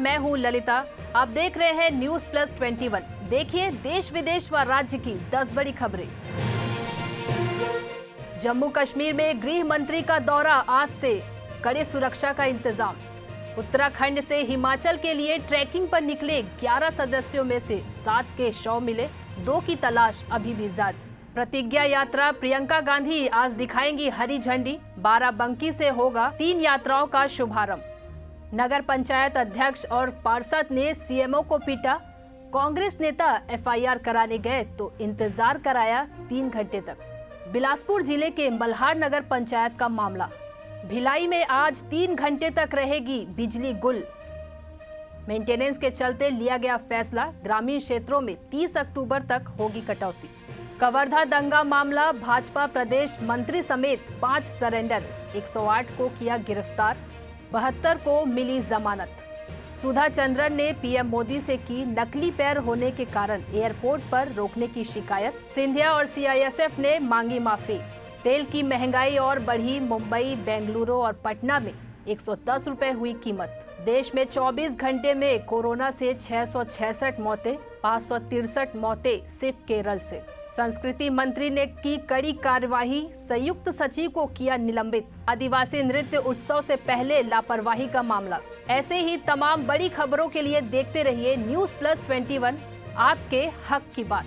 मैं हूं ललिता। आप देख रहे हैं न्यूज प्लस 21। देखिए देश विदेश व राज्य की 10 बड़ी खबरें। जम्मू कश्मीर में गृह मंत्री का दौरा, आज से कड़े सुरक्षा का इंतजाम। उत्तराखंड से हिमाचल के लिए ट्रैकिंग पर निकले 11 सदस्यों में से 7 के शव मिले, 2 की तलाश अभी भी जारी। प्रतिज्ञा यात्रा, प्रियंका गांधी आज दिखाएंगी हरी झंडी। बाराबंकी से होगा 3 यात्राओं का शुभारंभ। नगर पंचायत अध्यक्ष और पार्षद ने सीएमओ को पीटा। कांग्रेस नेता एफआईआर कराने गए तो इंतजार कराया 3 घंटे तक। बिलासपुर जिले के मल्हार नगर पंचायत का मामला। भिलाई में आज 3 घंटे तक रहेगी बिजली गुल। मेंटेनेंस के चलते लिया गया फैसला, ग्रामीण क्षेत्रों में 30 अक्टूबर तक होगी कटौती। कवर्धा दंगा मामला, भाजपा प्रदेश मंत्री समेत 5 सरेंडर, 108 को किया गिरफ्तार, 72 को मिली जमानत। सुधा चंद्रन ने पीएम मोदी से की नकली पैर होने के कारण एयरपोर्ट पर रोकने की शिकायत। सिंधिया और सीआईएसएफ ने मांगी माफी। तेल की महंगाई और बढ़ी, मुंबई, बेंगलुरु और पटना में 110 रुपए हुई कीमत। देश में 24 घंटे में कोरोना से 666 मौतें, 563 मौतें सिर्फ केरल से। संस्कृति मंत्री ने की कड़ी कार्यवाही, संयुक्त सचिव को किया निलंबित। आदिवासी नृत्य उत्सव से पहले लापरवाही का मामला। ऐसे ही तमाम बड़ी खबरों के लिए देखते रहिए न्यूज प्लस 21, आपके हक की बात।